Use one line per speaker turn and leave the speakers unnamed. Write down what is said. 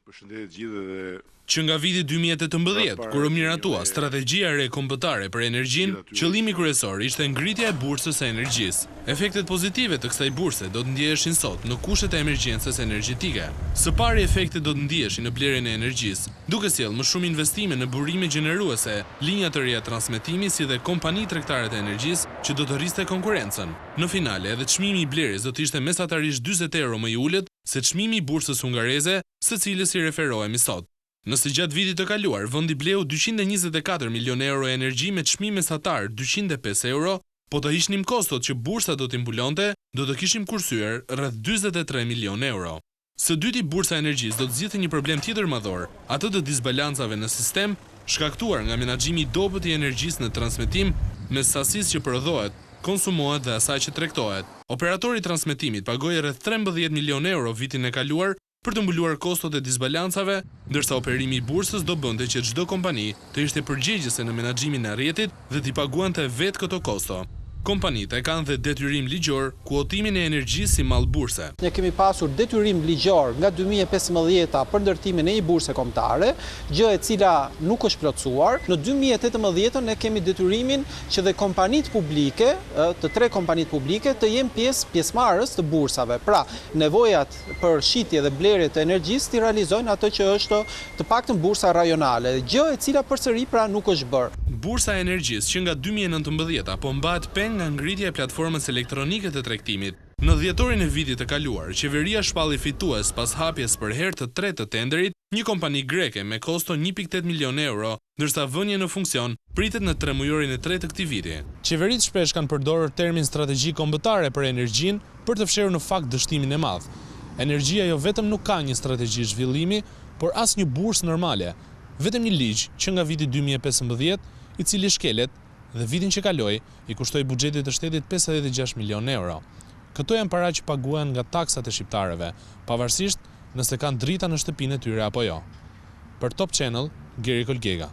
Përshëndetje gjithë dhe
Që nga viti 2018, kur u miratua strategjia re kombëtare për energjinë, qëllimi kryesor ishte ngritja e bursës së energjisë. Efektet pozitive të kësaj burse do të ndjeheshin sot në kushtet e emergjencës energjetike. Së pari efektet do të ndjeheshin në blerjen e energjisë, duke sjellë më shumë investime në burime gjeneruese, linja të reja transmetimi si dhe kompani tregtare të energjisë që do të rriste konkurrencën. Në finale, edhe çmimi i blerjes do të ishte mesatarisht 40 euro më i ulët se çmimi i bursës hungareze, së cilës i referohemi sot. Nëse gjatë vitit të kaluar, vendi bleu 224 milion euro e energji me çmim mesatar 205 euro, po të hiqnim kostot që bursa do t'i mbulonte, do të kishim kursyer rreth 43 milion euro. Së dyti, bursa e energjisë do të zgjidhte një problem tjetër madhor, atë të disbalancave në sistem, shkaktuar nga menaxhimi i dobët i energjisë në transmetim mes sasisë që prodhohet, konsumohet dhe asaj që tregtohet. Operatori i transmetimit pagoi rreth 13 milion euro vitin e kaluar për të mbuluar kostot e disbalancave, ndërsa operimi i bursës do bënte që çdo kompani të ishte përgjegjëse në menaxhimin e rrjetit dhe t'i paguante vetë këto kosto. Kompanitë e kanë dhe detyrim ligjor kuotimin e energjisë si mall burse.
Ne kemi pasur detyrim ligjor nga 2015 për ndërtimin e një burse kombëtare, gjë e cila nuk është plotësuar. Në 2018 ne kemi detyrimin që dhe kompanitë publike, të 3 kompanitë publike, të jenë pjesëmarrës të bursave. Pra, nevojat për shitje dhe blerje të energjisë të realizojnë atë që është të paktën bursa rajonale, gjë e cila përsëri pra nuk është bërë.
Bursa e energjisë që nga 2019 po mbahet peng nga ngritja e platformës elektronike të tregtimit. Në dhjetorin e vitit të kaluar, qeveria shpalli fitues pas hapjes për herë të tretë të tenderit, një kompani greke me kosto 1.8 milion euro, ndërsa vënia në funksion pritet në 3 mujorin e tretë të këtij viti. Qeveritë shpesh kanë përdorur termin strategji kombëtare për energjinë për të fshirë në fakt dështimin e madh. Energjia jo vetëm nuk ka një strategji zhvillimi, por as një bursë normale, vetëm një ligj që nga viti 2015 i cili shkelet dhe vitin që kaloi i kushtoi buxhetit të shtetit 56 milion euro. Këto janë para që paguhen nga taksat e shqiptarëve, pavarësisht nëse kanë drita në shtëpinë e tyre apo jo. Për Top Channel, Geri Kolgega.